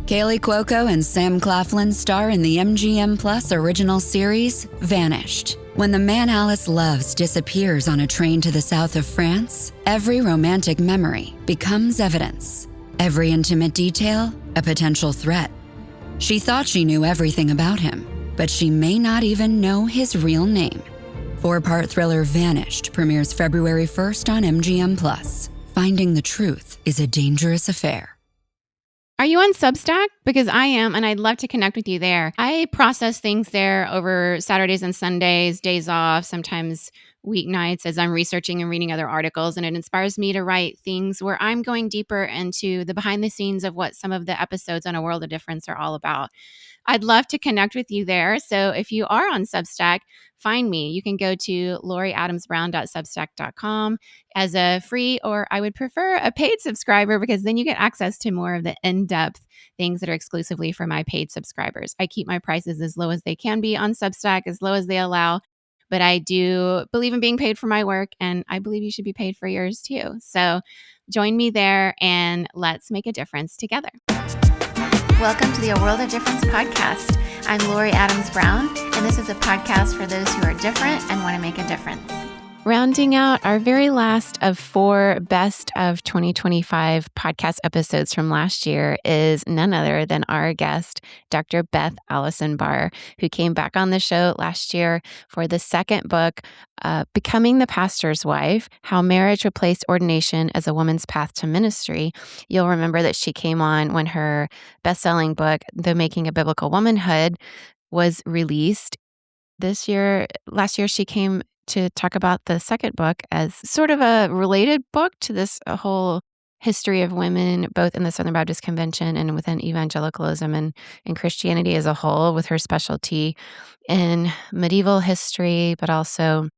Kaylee Cuoco and Sam Claflin star in the MGM Plus original series, Vanished. When the man Alice loves disappears on a train to the south of France, every romantic memory becomes evidence. Every intimate detail, a potential threat. She thought she knew everything about him, but she may not even know his real name. 4-part thriller Vanished premieres February 1st on MGM Plus. Finding the truth is a dangerous affair. Are you on Substack? Because I am, and I'd love to connect with you there. I process things there over Saturdays and Sundays, days off, sometimes weeknights as I'm researching and reading other articles, and it inspires me to write things where I'm going deeper into the behind the scenes of what some of the episodes on A World of Difference are all about. I'd love to connect with you there. So if you are on Substack, find me. You can go to loriadamsbrown.substack.com as a free, or I would prefer a paid subscriber, because then you get access to more of the in-depth things that are exclusively for my paid subscribers. I keep my prices as low as they can be on Substack, as low as they allow. But I do believe in being paid for my work, and I believe you should be paid for yours too. So join me there and let's make a difference together. Welcome to the A World of Difference podcast. I'm Lori Adams Brown, and this is a podcast for those who are different and want to make a difference. Rounding out our very last of 4 best of 2025 podcast episodes from last year is none other than our guest, Dr. Beth Allison Barr, who came back on the show last year for the second book, Becoming the Pastor's Wife, How Marriage Replaced Ordination as a Woman's Path to Ministry. You'll remember that she came on when her best-selling book, The Making of Biblical Womanhood, was released. Last year, she came to talk about the second book as sort of a related book to this whole history of women, both in the Southern Baptist Convention and within evangelicalism and in Christianity as a whole, with her specialty in medieval history, but also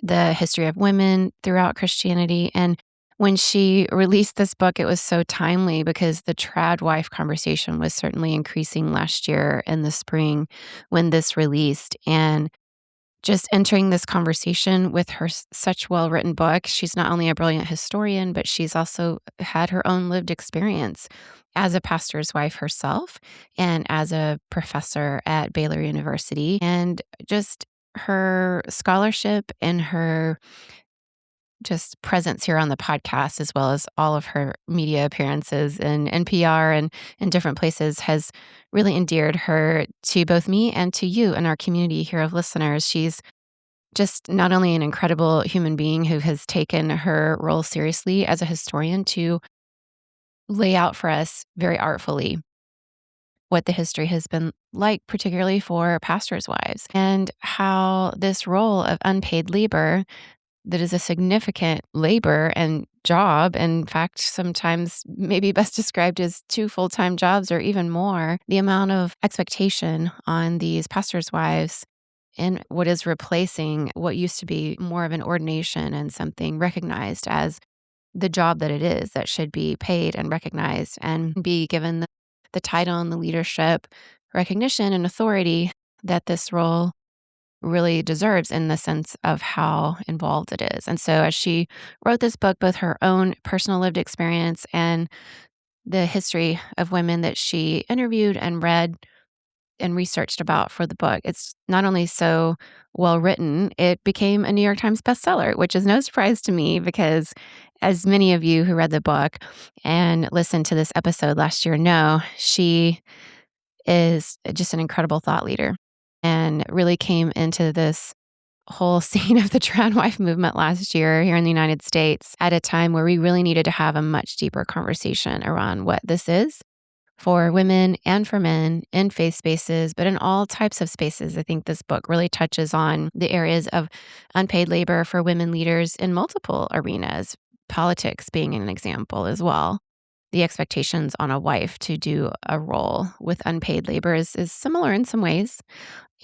the history of women throughout Christianity. And when she released this book, it was so timely because the trad wife conversation was certainly increasing last year in the spring when this released. And just entering this conversation with her such well-written book, she's not only a brilliant historian, but she's also had her own lived experience as a pastor's wife herself and as a professor at Baylor University. And just her scholarship and her just presence here on the podcast, as well as all of her media appearances in NPR and in different places, has really endeared her to both me and to you and our community here of listeners. She's just not only an incredible human being who has taken her role seriously as a historian to lay out for us very artfully what the history has been like, particularly for pastors' wives, and how this role of unpaid labor that is a significant labor and job, in fact, sometimes maybe best described as 2 full-time jobs or even more, the amount of expectation on these pastors' wives in what is replacing what used to be more of an ordination and something recognized as the job that it is, that should be paid and recognized and be given the title and the leadership, recognition and authority that this role really deserves in the sense of how involved it is. And so as she wrote this book, both her own personal lived experience and the history of women that she interviewed and read and researched about for the book, it's not only so well written, it became a New York Times bestseller, which is no surprise to me because, as many of you who read the book and listened to this episode last year know, she is just an incredible thought leader and really came into this whole scene of the trad wife movement last year here in the United States at a time where we really needed to have a much deeper conversation around what this is for women and for men in faith spaces, but in all types of spaces. I think this book really touches on the areas of unpaid labor for women leaders in multiple arenas, politics being an example as well. The expectations on a wife to do a role with unpaid labor is similar in some ways.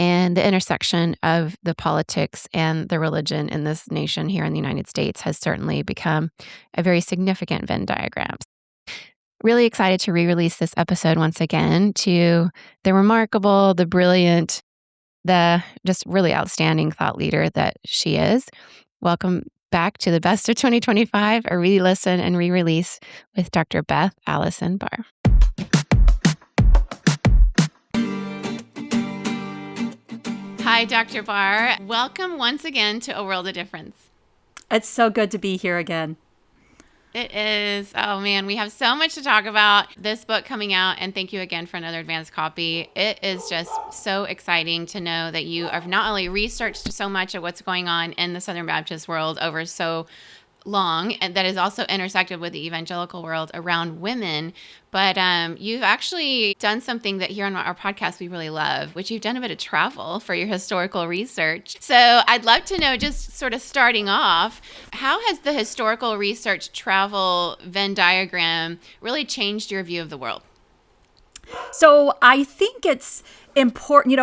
And the intersection of the politics and the religion in this nation here in the United States has certainly become a very significant Venn diagram. Really excited to re-release this episode once again to the remarkable, the brilliant, the just really outstanding thought leader that she is. Welcome back to the best of 2025, a re-listen and re-release with Dr. Beth Allison Barr. Hi, Dr. Barr. Welcome once again to A World of Difference. It's so good to be here again. It is. Oh, man, we have so much to talk about. This book coming out, and thank you again for another advanced copy. It is just so exciting to know that you have not only researched so much of what's going on in the Southern Baptist world over so long, and that is also intersected with the evangelical world around women, but you've actually done something that here on our podcast we really love, which you've done a bit of travel for your historical research. So I'd love to know, just sort of starting off, how has the historical research travel Venn diagram really changed your view of the world? So I think it's important,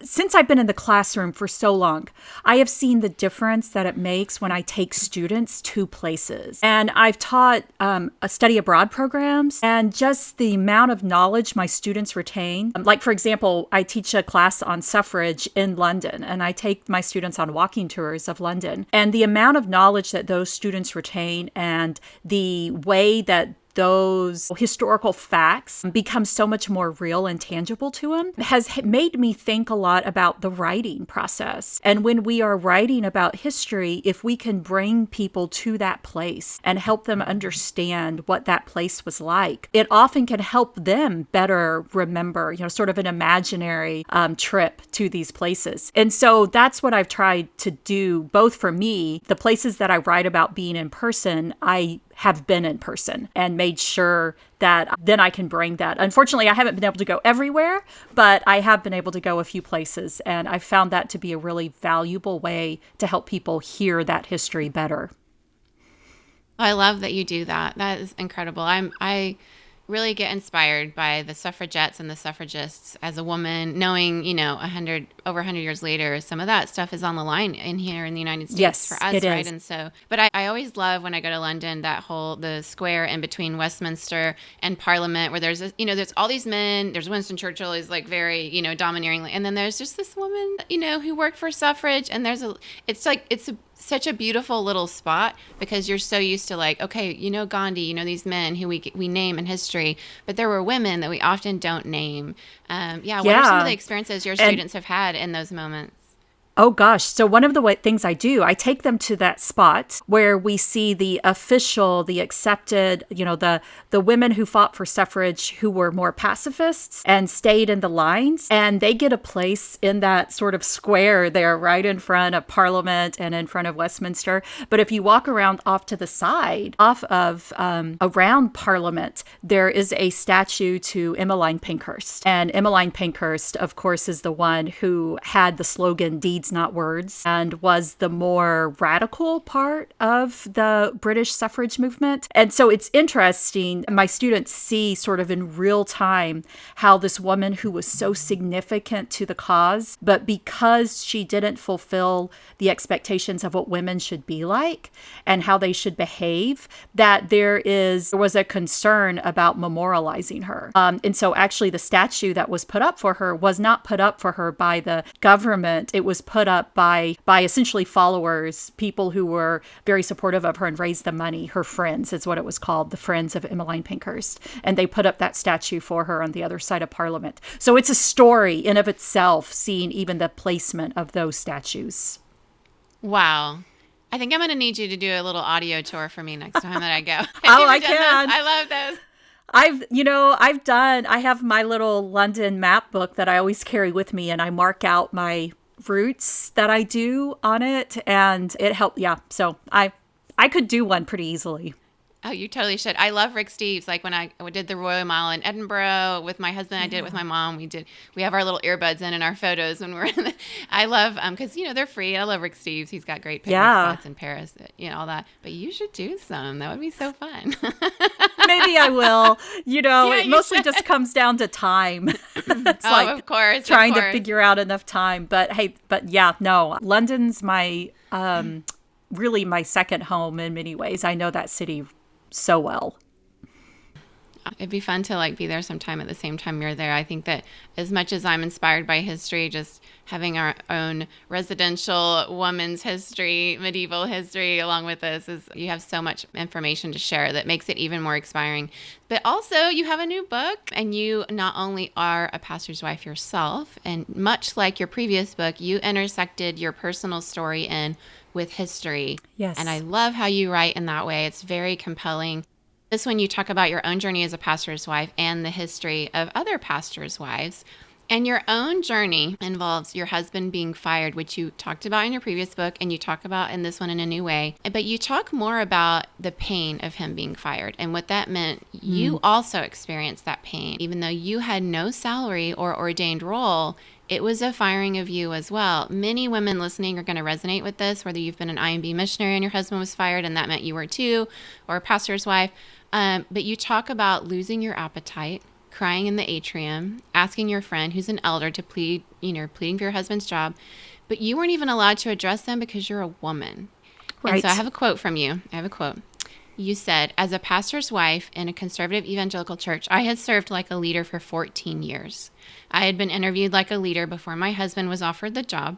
since I've been in the classroom for so long, I have seen the difference that it makes when I take students to places. And I've taught a study abroad programs, and just the amount of knowledge my students retain. Like, for example, I teach a class on suffrage in London, and I take my students on walking tours of London. And the amount of knowledge that those students retain and the way that those historical facts become so much more real and tangible to them has made me think a lot about the writing process. And when we are writing about history, if we can bring people to that place and help them understand what that place was like, it often can help them better remember, sort of an imaginary trip to these places. And so that's what I've tried to do, both for me, the places that I write about being in person, I have been in person and made sure that then I can bring that. Unfortunately, I haven't been able to go everywhere, but I have been able to go a few places, and I found that to be a really valuable way to help people hear that history better. I love that you do that. That is incredible. I really get inspired by the suffragettes and the suffragists as a woman, knowing, over 100 years later, some of that stuff is on the line in here in the United States. Yes, for us, it right? is. And so, but I always love when I go to London, the square in between Westminster and Parliament, where there's all these men. There's Winston Churchill is like very, domineering. And then there's just this woman, who worked for suffrage. And it's such a beautiful little spot, because you're so used to like, okay, Gandhi, these men who we name in history, but there were women that we often don't name. What are some of the experiences your students have had in those moments? Oh gosh. So one of the things I do, I take them to that spot where we see the official, the accepted, the women who fought for suffrage who were more pacifists and stayed in the lines, and they get a place in that sort of square there right in front of Parliament and in front of Westminster. But if you walk around off to the side, around Parliament, there is a statue to Emmeline Pankhurst. And Emmeline Pankhurst, of course, is the one who had the slogan, "Deeds, not words," and was the more radical part of the British suffrage movement. And so it's interesting. My students see sort of in real time how this woman who was so significant to the cause, but because she didn't fulfill the expectations of what women should be like and how they should behave, that there was a concern about memorializing her. And so actually the statue that was put up for her was not put up for her by the government. It was put up by essentially followers, people who were very supportive of her and raised the money. Her friends is what it was called, the Friends of Emmeline Pankhurst. And they put up that statue for her on the other side of Parliament. So it's a story in of itself, seeing even the placement of those statues. Wow. I think I'm going to need you to do a little audio tour for me next time that I go. I can. I love those. I have my little London map book that I always carry with me, and I mark out my routes that I do on it, and it helped. Yeah. So I could do one pretty easily. Oh, you totally should. I love Rick Steves. Like when I did the Royal Mile in Edinburgh with my husband, I did it with my mom. We have our little earbuds in our photos when we're in the, I love, because, they're free. I love Rick Steves. He's got great picnic spots in Paris, all that. But you should do some. That would be so fun. Maybe I will. It mostly just comes down to time. It's of course. Trying to figure out enough time. But London's my, really my second home in many ways. I know that city so well. It'd be fun to like be there sometime at the same time you're there. I think that as much as I'm inspired by history, just having our own residential woman's history, medieval history along with this is you have so much information to share that makes it even more inspiring. But also you have a new book, and you not only are a pastor's wife yourself, and much like your previous book, you intersected your personal story in with history. Yes. And I love how you write in that way. It's very compelling. This one you talk about your own journey as a pastor's wife and the history of other pastors' wives. And your own journey involves your husband being fired, which you talked about in your previous book and you talk about in this one in a new way. But you talk more about the pain of him being fired and what that meant. You also experienced that pain. Even though you had no salary or ordained role, it was a firing of you as well. Many women listening are going to resonate with this, whether you've been an IMB missionary and your husband was fired and that meant you were too, or a pastor's wife. But you talk about losing your appetite, crying in the atrium, asking your friend who's an elder to plead, pleading for your husband's job. But you weren't even allowed to address them because you're a woman. Right. And so I have a quote from you. You said, as a pastor's wife in a conservative evangelical church, I had served like a leader for 14 years. I had been interviewed like a leader before my husband was offered the job.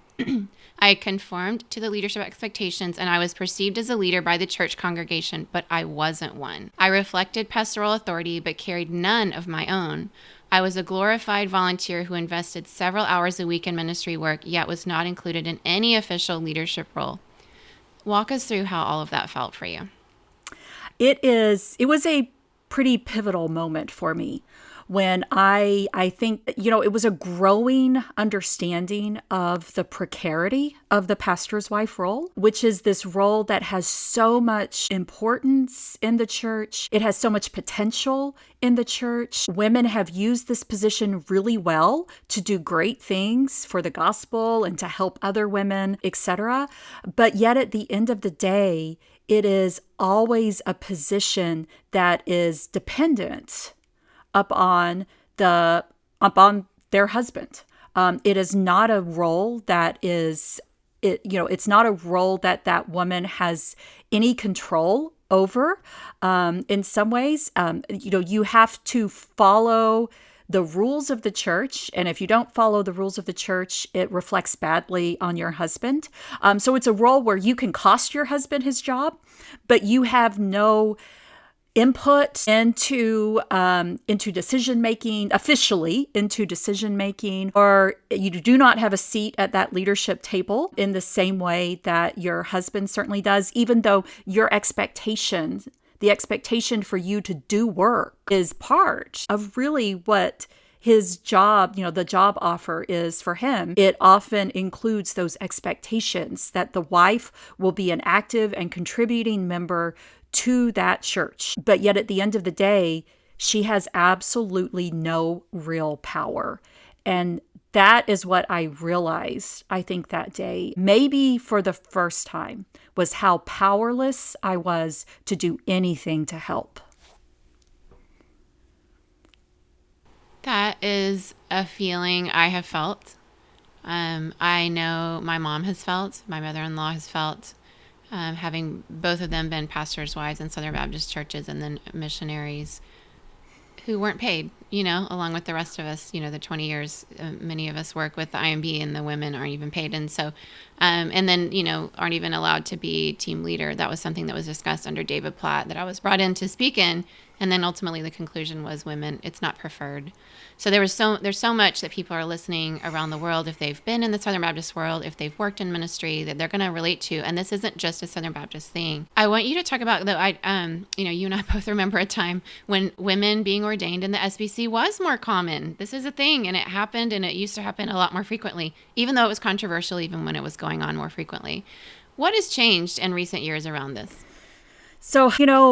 I had conformed to the leadership expectations, and I was perceived as a leader by the church congregation, but I wasn't one. I reflected pastoral authority, but carried none of my own. I was a glorified volunteer who invested several hours a week in ministry work, yet was not included in any official leadership role. Walk us through how all of that felt for you. It was a pretty pivotal moment for me when I think, it was a growing understanding of the precarity of the pastor's wife role, which is this role that has so much importance in the church. It has so much potential in the church. Women have used this position really well to do great things for the gospel and to help other women, etc. But yet at the end of the day, it is always a position that is dependent upon their husband. It is not a role that it's not a role that woman has any control over. In some ways, you have to follow the rules of the church. And if you don't follow the rules of the church, it reflects badly on your husband. So it's a role where you can cost your husband his job, but you have no input into decision making, officially into decision making, or you do not have a seat at that leadership table in the same way that your husband certainly does, even though the expectation for you to do work is part of really what his job, the job offer is for him. It often includes those expectations that the wife will be an active and contributing member to that church. But yet at the end of the day, she has absolutely no real power. And that is what I realized, I think, that day, maybe for the first time, was how powerless I was to do anything to help. That is a feeling I have felt. I know my mom has felt, my mother-in-law has felt, having both of them been pastors' wives in Southern Baptist churches and then missionaries who weren't paid, along with the rest of us, the 20 years many of us work with the IMB, and the women aren't even paid. And so, and then, aren't even allowed to be team leader. That was something that was discussed under David Platt that I was brought in to speak in. And then ultimately the conclusion was women, it's not preferred. So there's so much that people are listening around the world, if they've been in the Southern Baptist world, if they've worked in ministry, that they're going to relate to. And this isn't just a Southern Baptist thing. I want you to talk about, though, you and I both remember a time when women being ordained in the SBC was more common. This is a thing, and it happened, and it used to happen a lot more frequently, even though it was controversial, even when it was going on more frequently. What has changed in recent years around this? So,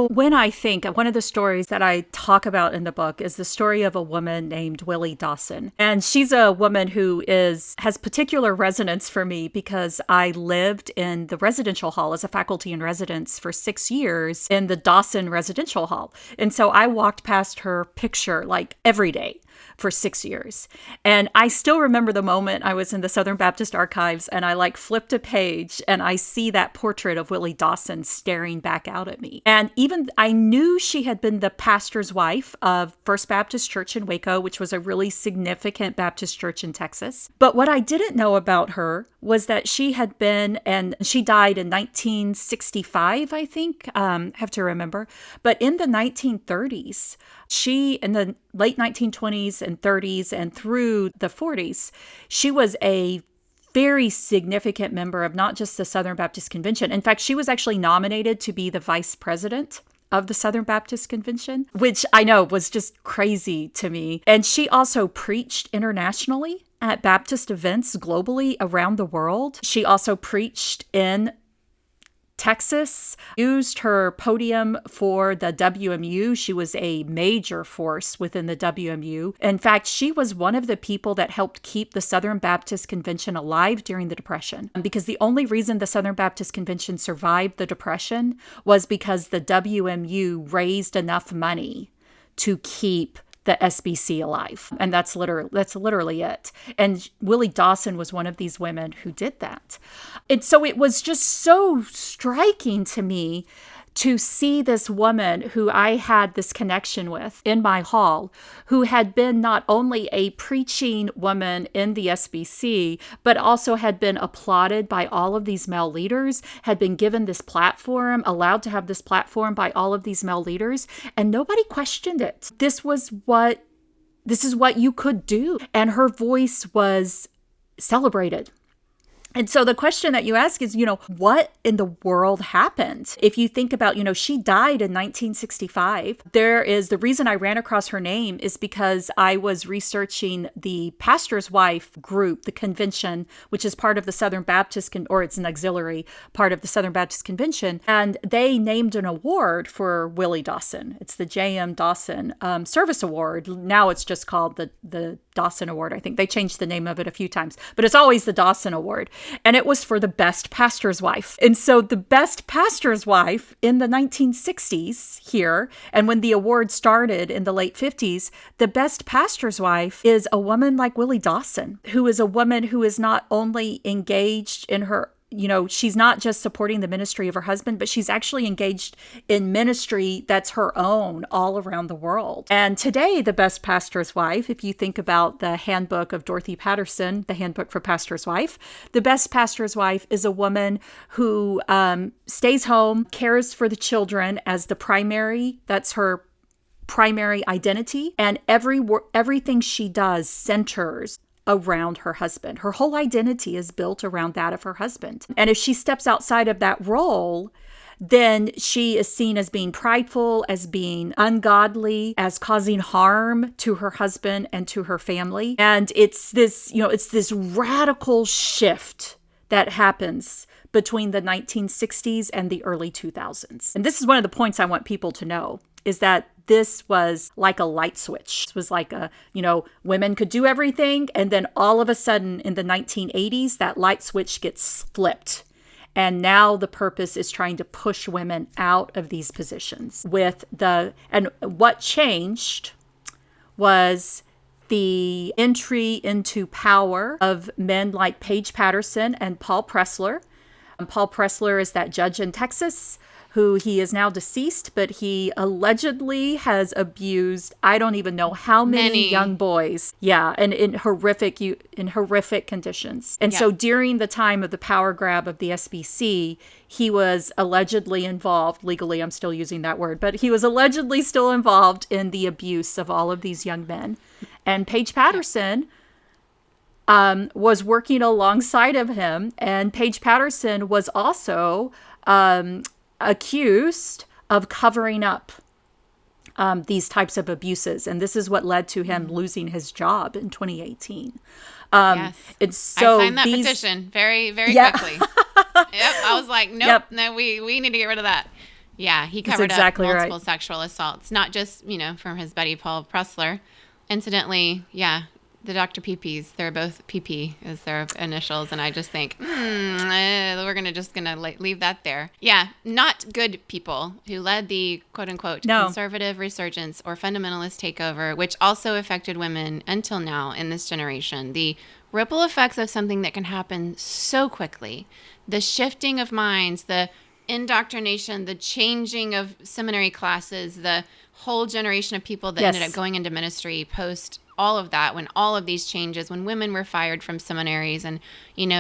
when I think, one of the stories that I talk about in the book is the story of a woman named Willie Dawson. And she's a woman who has particular resonance for me because I lived in the residential hall as a faculty in residence for 6 years in the Dawson residential hall. And so I walked past her picture like every day. for 6 years. And I still remember the moment I was in the Southern Baptist Archives and I like flipped a page and I see that portrait of Willie Dawson staring back out at me. And even I knew she had been the pastor's wife of First Baptist Church in Waco, which was a really significant Baptist church in Texas. But what I didn't know about her was that she had been, and she died in 1965, I think, have to remember. But in the 1930s, she, in the late 1920s and 30s and through the 40s, she was a very significant member of not just the Southern Baptist Convention. In fact, she was actually nominated to be the vice president of the Southern Baptist Convention, which I know was just crazy to me. And she also preached internationally at Baptist events globally around the world. She also preached in Texas, used her podium for the WMU. She was a major force within the WMU. In fact, she was one of the people that helped keep the Southern Baptist Convention alive during the Depression. Because the only reason the Southern Baptist Convention survived the Depression was because the WMU raised enough money to keep the SBC alive. And that's literally it. And Willie Dawson was one of these women who did that. And so it was just so striking to me to see this woman who I had this connection with in my hall, who had been not only a preaching woman in the SBC, but also had been applauded by all of these male leaders, had been given this platform, allowed to have this platform by all of these male leaders, and nobody questioned it. This is what you could do. And her voice was celebrated. And so the question that you ask is, what in the world happened? If you think about, she died in 1965. The reason I ran across her name is because I was researching the pastor's wife group, the convention, which is part of the Southern Baptist, or it's an auxiliary part of the Southern Baptist Convention. And they named an award for Willie Dawson. It's the J.M. Dawson Service Award. Now it's just called the Dawson Award. I think they changed the name of it a few times, but it's always the Dawson Award. And it was for the best pastor's wife. And so the best pastor's wife in the 1960s here, and when the award started in the late 50s, the best pastor's wife is a woman like Willie Dawson, who is a woman who is not only engaged in her, she's not just supporting the ministry of her husband, but she's actually engaged in ministry that's her own all around the world. And today, the best pastor's wife, if you think about the handbook of Dorothy Patterson, the handbook for pastor's wife, the best pastor's wife is a woman who stays home, cares for the children as the primary, that's her primary identity, and everything she does centers around her husband. Her whole identity is built around that of her husband. And if she steps outside of that role, then she is seen as being prideful, as being ungodly, as causing harm to her husband and to her family. And it's this radical shift that happens between the 1960s and the early 2000s. And this is one of the points I want people to know, is that this was like a light switch. It was like women could do everything. And then all of a sudden in the 1980s, that light switch gets flipped. And now the purpose is trying to push women out of these positions. And what changed was the entry into power of men like Paige Patterson and Paul Pressler. Paul Pressler is that judge in Texas who he is now deceased, but he allegedly has abused, I don't even know how many young boys. Yeah, and in horrific conditions. And so during the time of the power grab of the SBC, he was allegedly involved, legally I'm still using that word, but he was allegedly still involved in the abuse of all of these young men. And Paige Patterson was working alongside of him, and Paige Patterson was also accused of covering up these types of abuses. And this is what led to him losing his job in 2018. Yes. And so I signed that petition very, very quickly. Yep. I was like, nope, no, we need to get rid of that. Yeah, he covered up multiple sexual assaults, not just, from his buddy Paul Pressler. Incidentally, the Dr. PPs. They're both PP as their initials. And I just think, we're going to leave that there. Yeah, not good people who led the quote unquote conservative resurgence or fundamentalist takeover, which also affected women until now in this generation. The ripple effects of something that can happen so quickly, the shifting of minds, the indoctrination, the changing of seminary classes, the whole generation of people that ended up going into ministry post all of that, when all of these changes, when women were fired from seminaries and,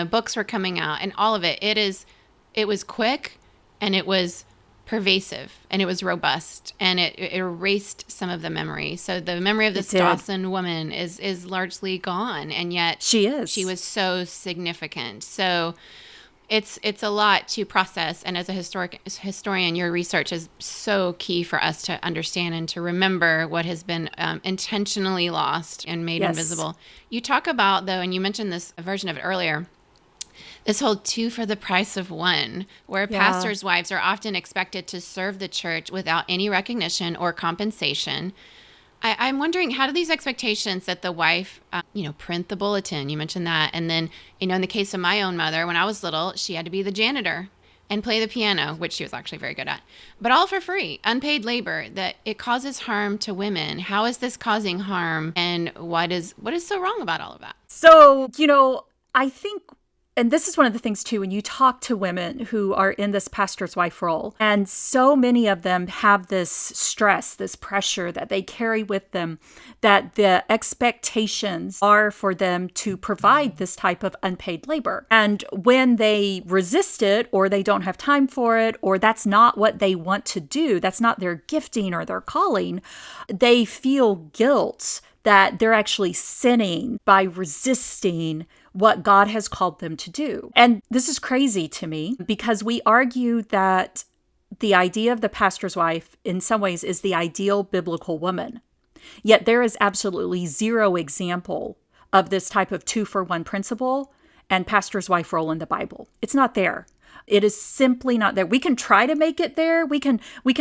books were coming out and all of it, it was quick and it was pervasive and it was robust and it erased some of the memory. So the memory of this Dawson woman is largely gone, and yet she was so significant. So it's a lot to process, and as a historian, your research is so key for us to understand and to remember what has been intentionally lost and made invisible. You talk about, though, and you mentioned this version of it earlier, this whole 2 for the price of 1, where pastors' wives are often expected to serve the church without any recognition or compensation. I'm wondering, how do these expectations that the wife, print the bulletin, you mentioned that, and then, in the case of my own mother, when I was little, she had to be the janitor and play the piano, which she was actually very good at, but all for free, unpaid labor, that it causes harm to women. How is this causing harm, and what is so wrong about all of that? So, I think, and this is one of the things too, when you talk to women who are in this pastor's wife role, and so many of them have this stress, this pressure that they carry with them, that the expectations are for them to provide this type of unpaid labor. And when they resist it, or they don't have time for it, or that's not what they want to do, that's not their gifting or their calling, they feel guilt that they're actually sinning by resisting what God has called them to do. And this is crazy to me, because we argue that the idea of the pastor's wife in some ways is the ideal biblical woman. Yet there is absolutely zero example of this type of 2-for-1 principle and pastor's wife role in the Bible. It's not there. It is simply not there. We can try to make it there. We can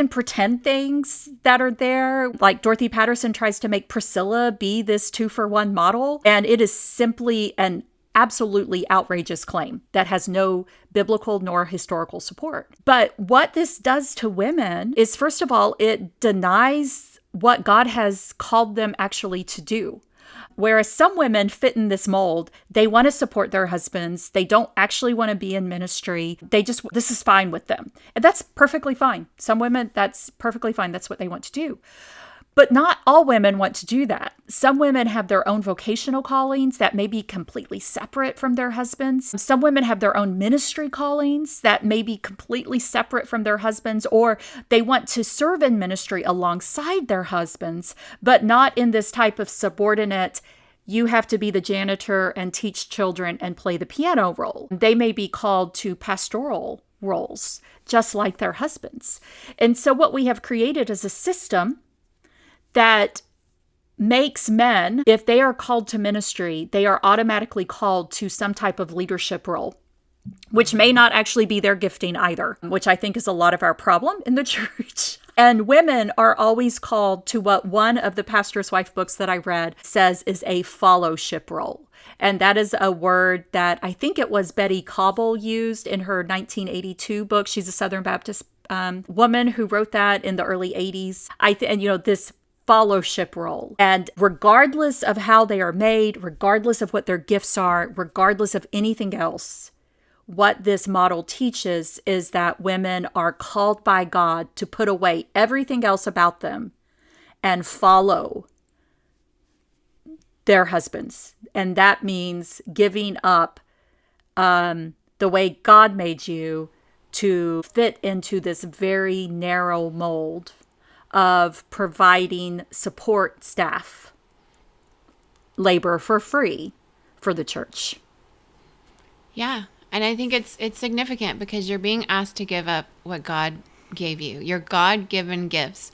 pretend things that are there. Like Dorothy Patterson tries to make Priscilla be this 2-for-1 model. And it is simply an absolutely outrageous claim that has no biblical nor historical support. But what this does to women is, first of all, it denies what God has called them actually to do. Whereas some women fit in this mold, they want to support their husbands. They don't actually want to be in ministry. This is fine with them. And that's perfectly fine. Some women, that's perfectly fine. That's what they want to do. But not all women want to do that. Some women have their own vocational callings that may be completely separate from their husbands. Some women have their own ministry callings that may be completely separate from their husbands, or they want to serve in ministry alongside their husbands, but not in this type of subordinate, you have to be the janitor and teach children and play the piano role. They may be called to pastoral roles, just like their husbands. And so what we have created is a system that makes men, if they are called to ministry, they are automatically called to some type of leadership role, which may not actually be their gifting either, which I think is a lot of our problem in the church. And women are always called to what one of the pastor's wife books that I read says is a fellowship role. And that is a word that I think it was Betty Cobble used in her 1982 book. She's a Southern Baptist woman who wrote that in the early 80s. This fellowship role. And regardless of how they are made, regardless of what their gifts are, regardless of anything else, what this model teaches is that women are called by God to put away everything else about them and follow their husbands. And that means giving up the way God made you to fit into this very narrow mold of providing support staff labor for free for the church. Yeah. And I think it's significant because you're being asked to give up what God gave you, your God-given gifts,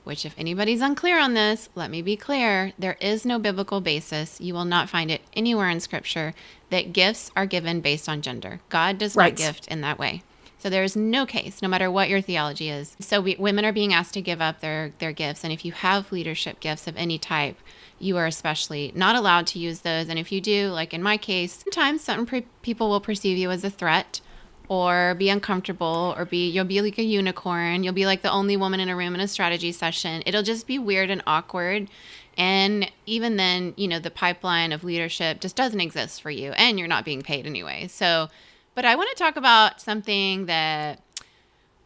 which if anybody's unclear on this, let me be clear. There is no biblical basis. You will not find it anywhere in Scripture that gifts are given based on gender. God does not gift in that way. So there's no case, no matter what your theology is. So women are being asked to give up their gifts. And if you have leadership gifts of any type, you are especially not allowed to use those. And if you do, like in my case, sometimes certain people will perceive you as a threat or be uncomfortable, or you'll be like a unicorn. You'll be like the only woman in a room in a strategy session. It'll just be weird and awkward. And even then, the pipeline of leadership just doesn't exist for you, and you're not being paid anyway. So, but I want to talk about something that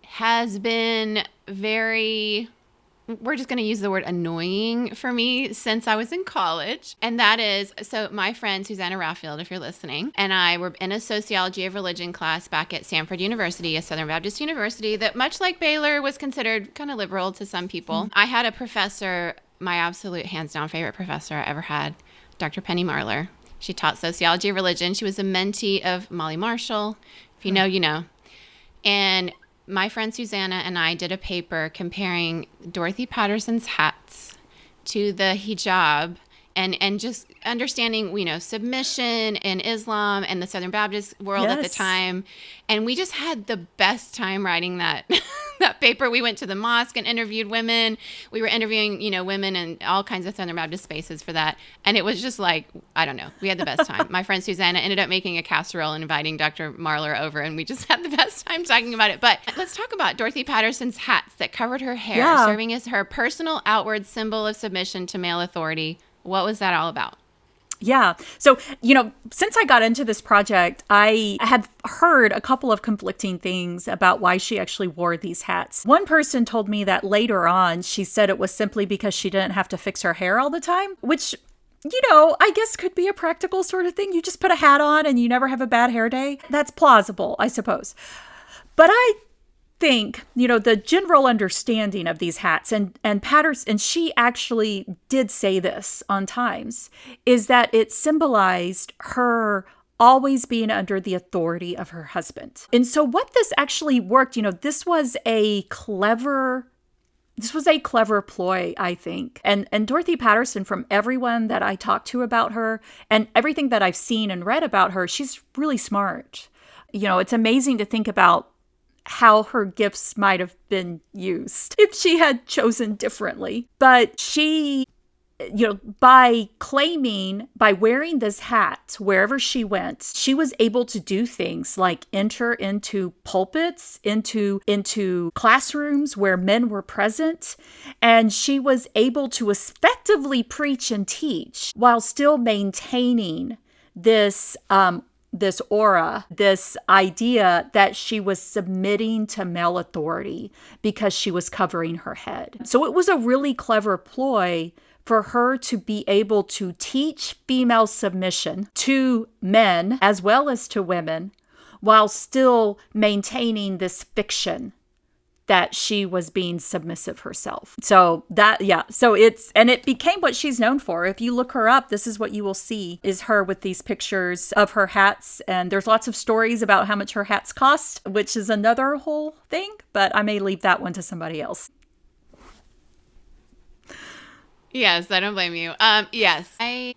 has been we're just going to use the word annoying for me since I was in college. And that is, so my friend Susanna Raffield, if you're listening, and I were in a sociology of religion class back at Samford University, a Southern Baptist university that, much like Baylor, was considered kind of liberal to some people. I had a professor, my absolute hands down favorite professor I ever had, Dr. Penny Marler. She taught sociology of religion. She was a mentee of Molly Marshall. If you know, you know. And my friend Susanna and I did a paper comparing Dorothy Patterson's hats to the hijab and just understanding, submission in Islam and the Southern Baptist world at the time. And we just had the best time writing that that paper. We went to the mosque and interviewed women. We were interviewing, women in all kinds of Southern Baptist spaces for that. And it was just like, I don't know, we had the best time. My friend Susanna ended up making a casserole and inviting Dr. Marler over, and we just had the best time talking about it. But let's talk about Dorothy Patterson's hats that covered her hair, serving as her personal outward symbol of submission to male authority. What was that all about? Yeah. So, since I got into this project, I had heard a couple of conflicting things about why she actually wore these hats. One person told me that later on, she said it was simply because she didn't have to fix her hair all the time, which, I guess could be a practical sort of thing. You just put a hat on and you never have a bad hair day. That's plausible, I suppose. But I think, the general understanding of these hats, and Patterson, and she actually did say this on Times, is that it symbolized her always being under the authority of her husband. And so what this actually worked, this was a clever ploy, I think. And Dorothy Patterson, from everyone that I talked to about her and everything that I've seen and read about her, she's really smart. It's amazing to think about how her gifts might have been used if she had chosen differently. But she, by wearing this hat wherever she went, she was able to do things like enter into pulpits, into classrooms where men were present, and she was able to effectively preach and teach while still maintaining this aura, this idea that she was submitting to male authority because she was covering her head. So it was a really clever ploy for her to be able to teach female submission to men as well as to women while still maintaining this fiction that she was being submissive herself. So it became what she's known for. If you look her up, this is what you will see, is her with these pictures of her hats. And there's lots of stories about how much her hats cost, which is another whole thing, but I may leave that one to somebody else. Yes, I don't blame you.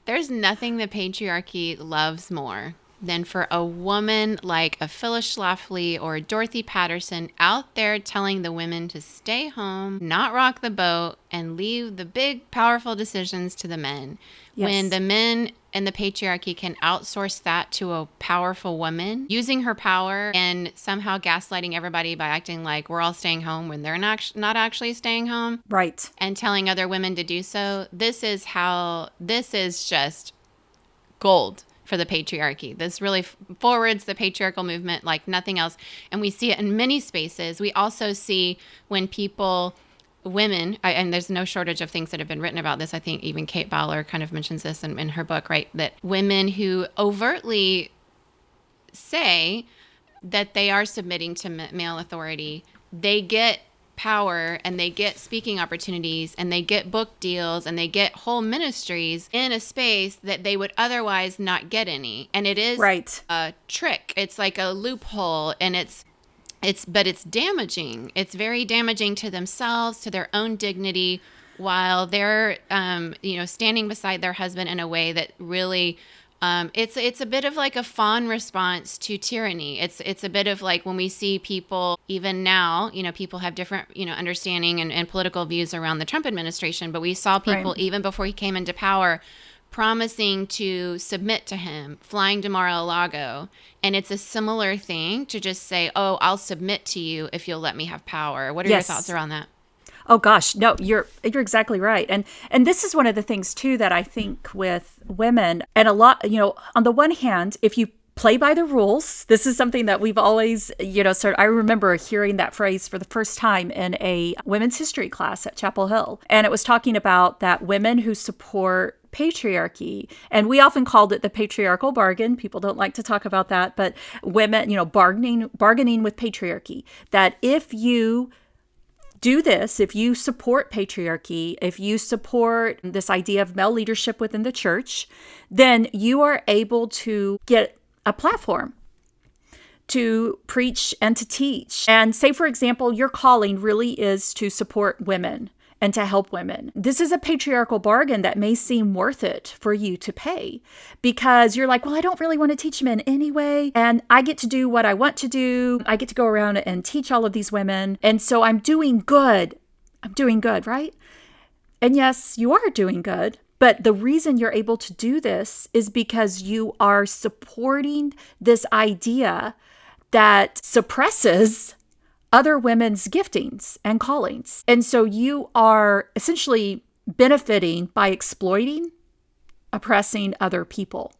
There's nothing the patriarchy loves more than for a woman like a Phyllis Schlafly or Dorothy Patterson out there telling the women to stay home, not rock the boat, and leave the big, powerful decisions to the men. Yes. When the men and the patriarchy can outsource that to a powerful woman, using her power and somehow gaslighting everybody by acting like we're all staying home when they're not actually staying home. Right. And telling other women to do so. This is just gold for the patriarchy. This really forwards the patriarchal movement like nothing else. And we see it in many spaces. We also see when women, and there's no shortage of things that have been written about this. I think even Kate Bowler kind of mentions this in her book, right? That women who overtly say that they are submitting to male authority, they get power and they get speaking opportunities and they get book deals and they get whole ministries in a space that they would otherwise not get any. And it is a trick. It's like a loophole, and it's damaging. It's very damaging to themselves, to their own dignity, while they're standing beside their husband in a way that really It's a bit of like a fawn response to tyranny. It's a bit of like when we see people, even now, people have different, understanding and political views around the Trump administration, but we saw people even before he came into power promising to submit to him, flying to Mar-a-Lago. And it's a similar thing to just say, oh, I'll submit to you if you'll let me have power. What are your thoughts around that? Oh gosh, no, you're exactly right. And this is one of the things too that I think with women, and a lot, on the one hand, if you play by the rules, this is something that we've always, I remember hearing that phrase for the first time in a women's history class at Chapel Hill. And it was talking about that women who support patriarchy, and we often called it the patriarchal bargain. People don't like to talk about that, but women, bargaining with patriarchy, that if you do this, if you support patriarchy, if you support this idea of male leadership within the church, then you are able to get a platform to preach and to teach. And say, for example, your calling really is to support women and to help women. This is a patriarchal bargain that may seem worth it for you to pay, because you're like, well, I don't really want to teach men anyway, and I get to do what I want to do. I get to go around and teach all of these women, and so I'm doing good. I'm doing good, right? And yes, you are doing good, but the reason you're able to do this is because you are supporting this idea that suppresses other women's giftings and callings. And so you are essentially benefiting by exploiting, oppressing other people.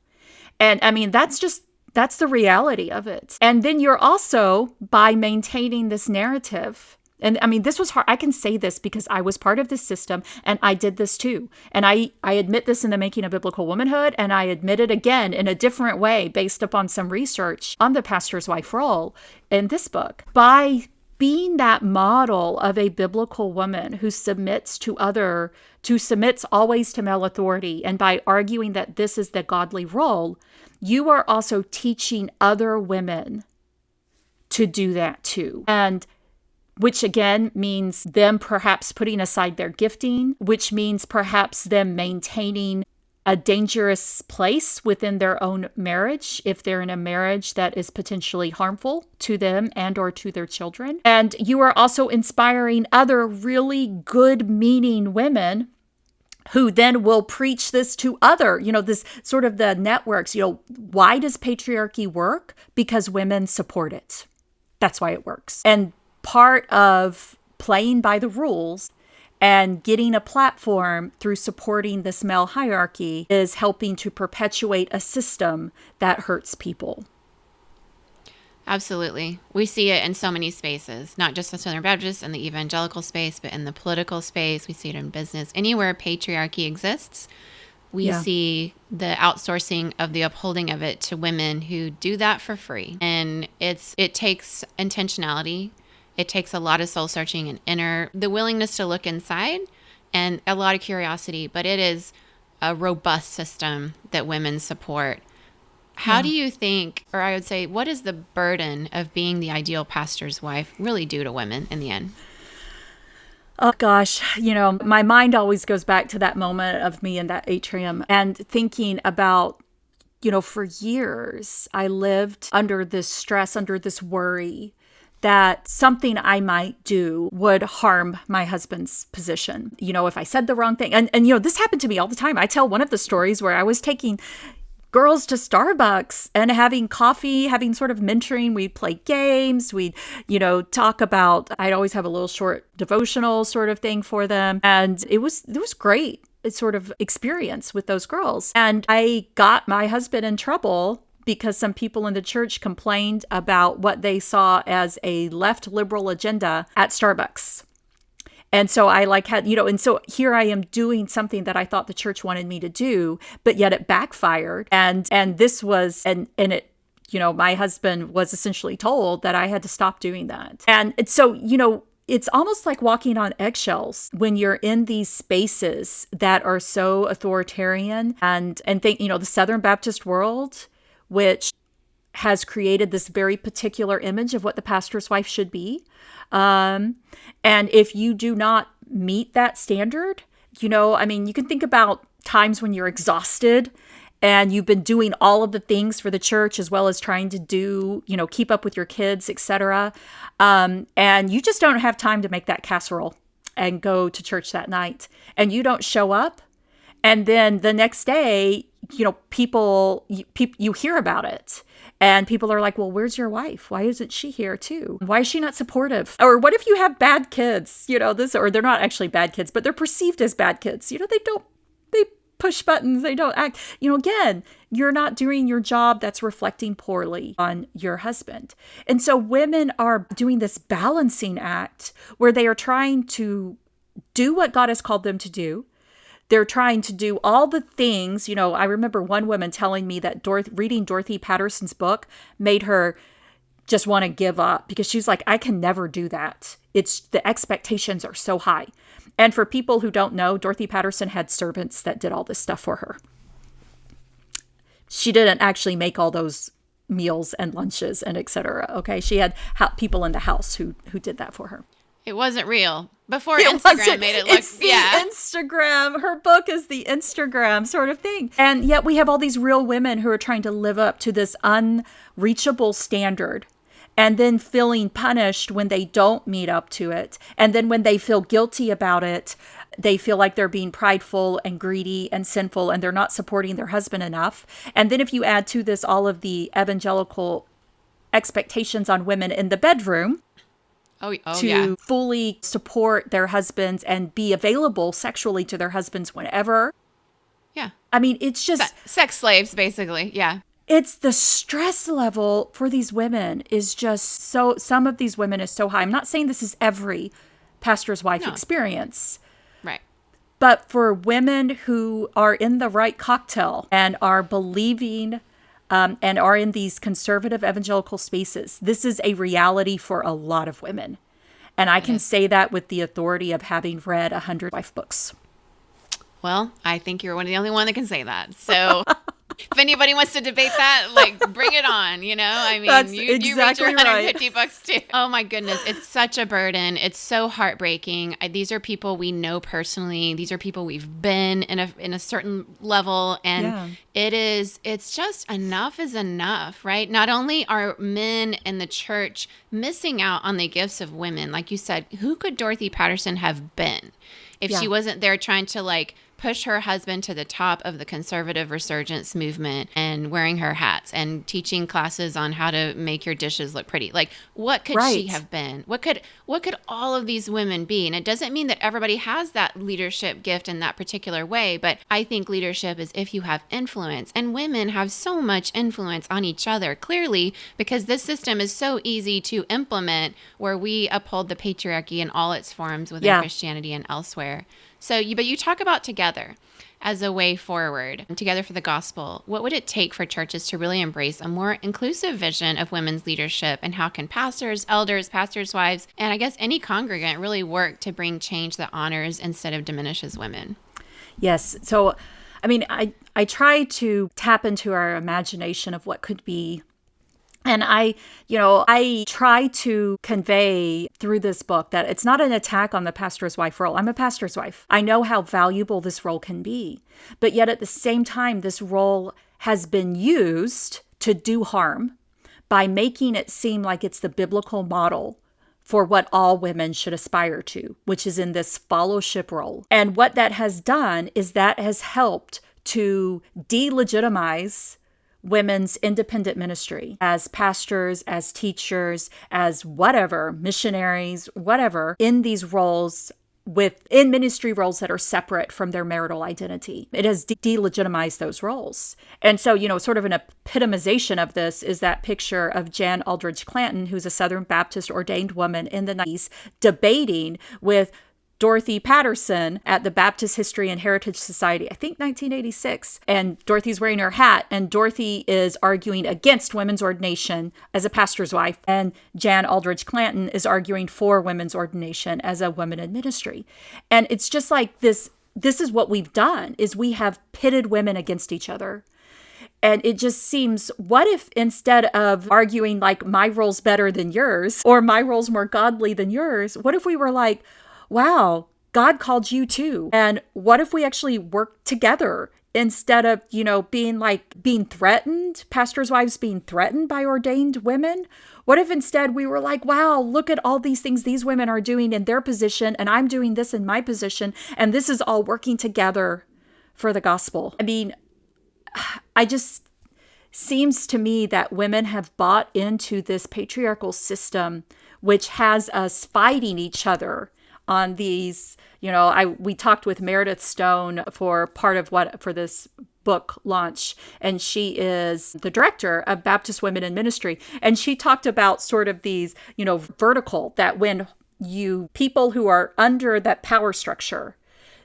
And I mean, that's the reality of it. And then you're also, by maintaining this narrative, and I mean, this was hard. I can say this because I was part of this system and I did this too. And I admit this in the Making of Biblical Womanhood, and I admit it again in a different way based upon some research on the pastor's wife role in this book. By being that model of a biblical woman who submits submits always to male authority, and by arguing that this is the godly role, you are also teaching other women to do that too. And which again means them perhaps putting aside their gifting, which means perhaps them maintaining a dangerous place within their own marriage if they're in a marriage that is potentially harmful to them and or to their children. And you are also inspiring other really good-meaning women who then will preach this to other, this sort of the networks. Why does patriarchy work? Because women support it. That's why it works. And part of playing by the rules and getting a platform through supporting this male hierarchy is helping to perpetuate a system that hurts people. Absolutely. We see it in so many spaces, not just the Southern Baptist and the evangelical space, but in the political space. We see it in business. Anywhere patriarchy exists, we see the outsourcing of the upholding of it to women who do that for free. And it takes intentionality. It takes a lot of soul searching and the willingness to look inside and a lot of curiosity, but it is a robust system that women support. How do you think, or I would say, what is the burden of being the ideal pastor's wife really do to women in the end? Oh gosh, my mind always goes back to that moment of me in that atrium and thinking about, for years I lived under this stress, under this worry that something I might do would harm my husband's position. If I said the wrong thing. And this happened to me all the time. I tell one of the stories where I was taking girls to Starbucks and having coffee, having sort of mentoring. We'd play games. We'd, talk about, I'd always have a little short devotional sort of thing for them. And it was great. It's sort of experience with those girls. And I got my husband in trouble because some people in the church complained about what they saw as a left liberal agenda at Starbucks. And so I and so here I am doing something that I thought the church wanted me to do, but yet it backfired. And this was, and it, my husband was essentially told that I had to stop doing that. And so, it's almost like walking on eggshells when you're in these spaces that are so authoritarian and think, the Southern Baptist world, which has created this very particular image of what the pastor's wife should be. And if you do not meet that standard, you can think about times when you're exhausted and you've been doing all of the things for the church as well as trying to do, keep up with your kids, etc. And you just don't have time to make that casserole and go to church that night, and you don't show up. And then the next day, you hear about it. And people are like, well, where's your wife? Why isn't she here too? Why is she not supportive? Or what if you have bad kids? Or they're not actually bad kids, but they're perceived as bad kids. They push buttons. They don't act. Again, you're not doing your job. That's reflecting poorly on your husband. And so women are doing this balancing act where they are trying to do what God has called them to do. They're trying to do all the things. I remember one woman telling me that reading Dorothy Patterson's book made her just want to give up because she's like, I can never do that. The expectations are so high. And for people who don't know, Dorothy Patterson had servants that did all this stuff for her. She didn't actually make all those meals and lunches and etc. Okay, she had people in the house who did that for her. It wasn't real. Before Instagram made it look, Instagram. Her book is the Instagram sort of thing. And yet we have all these real women who are trying to live up to this unreachable standard and then feeling punished when they don't meet up to it. And then when they feel guilty about it, they feel like they're being prideful and greedy and sinful and they're not supporting their husband enough. And then if you add to this all of the evangelical expectations on women in the bedroom, fully support their husbands and be available sexually to their husbands whenever. Yeah. I mean, it's just... sex slaves, basically. Yeah. It's the stress level for these women is just so... Some of these women is so high. I'm not saying this is every pastor's wife experience. Right. But for women who are in the right cocktail and are believing... and are in these conservative evangelical spaces. This is a reality for a lot of women. And I can say that with the authority of having read 100 wife books. Well, I think you're the only one that can say that. So if anybody wants to debate that, bring it on, I mean, That's you read your exactly 150 books too. Oh my goodness. It's such a burden. It's so heartbreaking. These are people we know personally. These are people we've been in a certain level. And it's just enough is enough, right? Not only are men in the church missing out on the gifts of women, like you said, who could Dorothy Patterson have been if she wasn't there trying to push her husband to the top of the conservative resurgence movement and wearing her hats and teaching classes on how to make your dishes look pretty? What could she have been? What could all of these women be? And it doesn't mean that everybody has that leadership gift in that particular way, but I think leadership is if you have influence, and women have so much influence on each other, clearly, because this system is so easy to implement where we uphold the patriarchy in all its forms within Christianity and elsewhere. So, but you talk about together as a way forward, together for the gospel. What would it take for churches to really embrace a more inclusive vision of women's leadership? And how can pastors, elders, pastors' wives, and I guess any congregant really work to bring change that honors instead of diminishes women? Yes. So, I mean, I try to tap into our imagination of what could be. And I try to convey through this book that it's not an attack on the pastor's wife role. I'm a pastor's wife. I know how valuable this role can be. But yet at the same time, this role has been used to do harm by making it seem like it's the biblical model for what all women should aspire to, which is in this fellowship role. And what that has done is that has helped to delegitimize women's independent ministry as pastors, as teachers, as whatever, missionaries, whatever, in these roles in ministry roles that are separate from their marital identity. It has delegitimized those roles. And so, sort of an epitomization of this is that picture of Jan Aldridge Clanton, who's a Southern Baptist ordained woman in the 90s, debating with Dorothy Patterson at the Baptist History and Heritage Society, I think 1986. And Dorothy's wearing her hat, and Dorothy is arguing against women's ordination as a pastor's wife. And Jan Aldridge Clanton is arguing for women's ordination as a woman in ministry. And it's just like this is what we've done, is we have pitted women against each other. And it just seems, what if instead of arguing my role's better than yours, or my role's more godly than yours, what if we were like, wow, God called you too. And what if we actually work together instead of, being threatened, pastors' wives being threatened by ordained women? What if instead we were like, wow, look at all these things these women are doing in their position, and I'm doing this in my position, and this is all working together for the gospel. I mean, I just seems to me that women have bought into this patriarchal system, which has us fighting each other on these, we talked with Meredith Stone for this book launch, and she is the director of Baptist Women in Ministry. And she talked about sort of these, vertical, that when people who are under that power structure,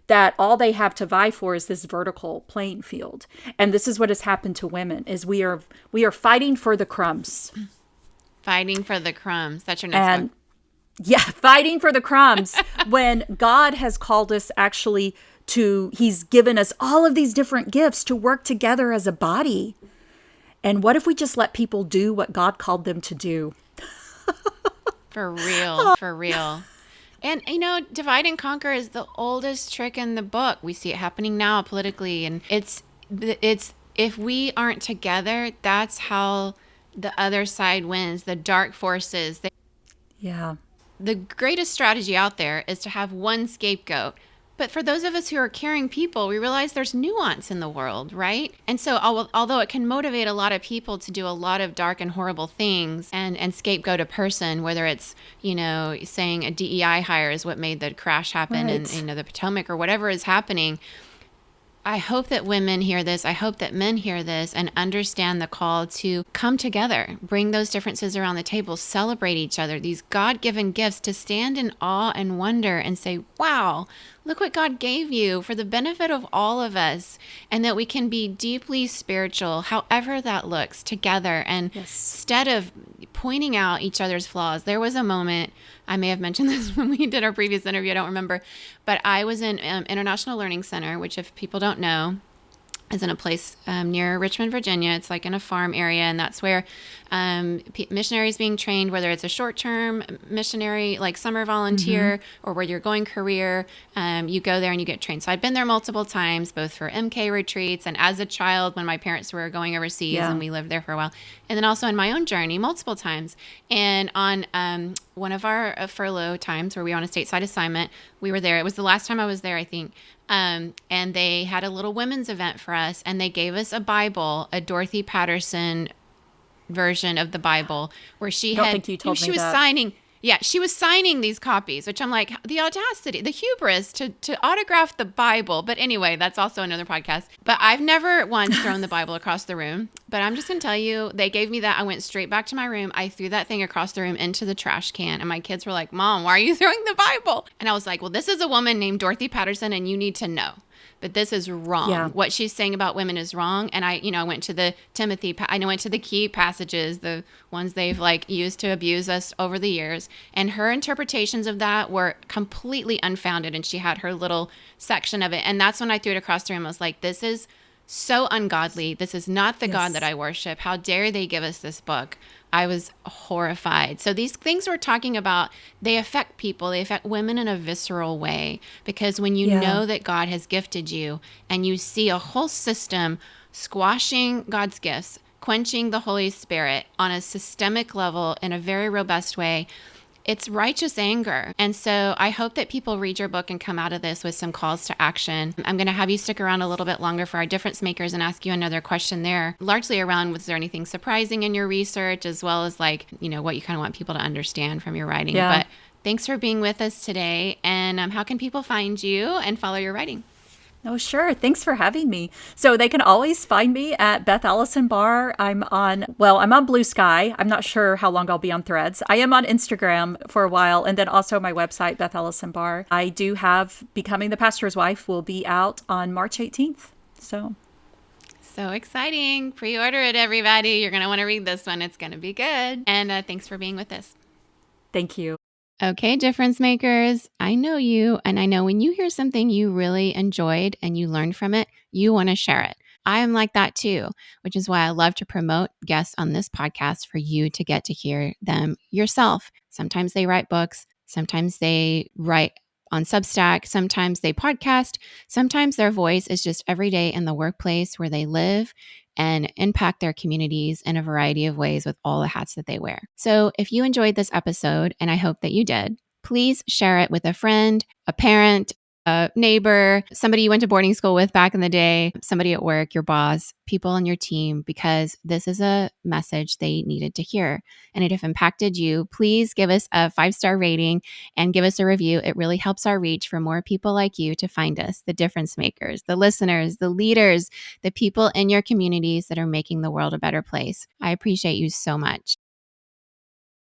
that all they have to vie for is this vertical playing field. And this is what has happened to women, is we are fighting for the crumbs. Fighting for the crumbs. That's your next book. Yeah, fighting for the crumbs when God has called us actually he's given us all of these different gifts to work together as a body. And what if we just let people do what God called them to do? For real. And, divide and conquer is the oldest trick in the book. We see it happening now politically. And it's if we aren't together, that's how the other side wins, the dark forces. Yeah. The greatest strategy out there is to have one scapegoat. But for those of us who are caring people, we realize there's nuance in the world, right? And so although it can motivate a lot of people to do a lot of dark and horrible things and scapegoat a person, whether it's, saying a DEI hire is what made the crash happen in the Potomac or whatever is happening, I hope that women hear this. I hope that men hear this and understand the call to come together, bring those differences around the table, celebrate each other, these God-given gifts, to stand in awe and wonder and say, wow, look what God gave you for the benefit of all of us, and that we can be deeply spiritual, however that looks, together. And instead of pointing out each other's flaws, there was a moment, I may have mentioned this when we did our previous interview, I don't remember, but I was in International Learning Center, which, if people don't know, is in a place near Richmond, Virginia. It's like in a farm area, and that's where missionaries being trained, whether it's a short-term missionary, like summer volunteer, or where you're going career, you go there and you get trained. So I'd been there multiple times, both for MK retreats and as a child when my parents were going overseas and we lived there for a while. And then also in my own journey multiple times. And on one of our furlough times where we were on a stateside assignment, we were there. It was the last time I was there, I think. And they had a little women's event for us, and they gave us a Bible, a Dorothy Patterson version of the Bible, where she was signing. Yeah, she was signing these copies, which I'm like, the audacity, the hubris to autograph the Bible. But anyway, that's also another podcast. But I've never once thrown the Bible across the room. But I'm just going to tell you, they gave me that. I went straight back to my room. I threw that thing across the room into the trash can. And my kids were like, Mom, why are you throwing the Bible? And I was like, well, this is a woman named Dorothy Patterson, and you need to know. But this is wrong. Yeah. What she's saying about women is wrong. And I went to the I went to the key passages, the ones they've used to abuse us over the years. And her interpretations of that were completely unfounded. And she had her little section of it. And that's when I threw it across the room. I was like, this is so ungodly. This is not the God that I worship. How dare they give us this book? I was horrified. So these things we're talking about, they affect people. They affect women in a visceral way, because when you know that God has gifted you and you see a whole system squashing God's gifts, quenching the Holy Spirit on a systemic level in a very robust way, it's righteous anger. And so I hope that people read your book and come out of this with some calls to action. I'm going to have you stick around a little bit longer for our difference makers and ask you another question there, largely around, was there anything surprising in your research, as well as what you kind of want people to understand from your writing. Yeah. But thanks for being with us today. And how can people find you and follow your writing? Oh, sure. Thanks for having me. So they can always find me at Beth Allison Barr. I'm on Blue Sky. I'm not sure how long I'll be on Threads. I am on Instagram for a while, and then also my website, Beth Allison Barr. I do have Becoming the Pastor's Wife will be out on March 18th. So exciting. Pre-order it, everybody. You're going to want to read this one. It's going to be good. And thanks for being with us. Thank you. Okay, difference makers, I know you, and I know when you hear something you really enjoyed and you learned from it, you want to share it. I am like that too, which is why I love to promote guests on this podcast for you to get to hear them yourself. Sometimes they write books, sometimes they write on Substack. Sometimes they podcast. Sometimes their voice is just every day in the workplace where they live and impact their communities in a variety of ways with all the hats that they wear. So if you enjoyed this episode, and I hope that you did, please share it with a friend, a parent, a neighbor, somebody you went to boarding school with back in the day, somebody at work, your boss, people on your team, because this is a message they needed to hear. And it have impacted you. Please give us a 5-star rating and give us a review. It really helps our reach for more people like you to find us, the difference makers, the listeners, the leaders, the people in your communities that are making the world a better place. I appreciate you so much.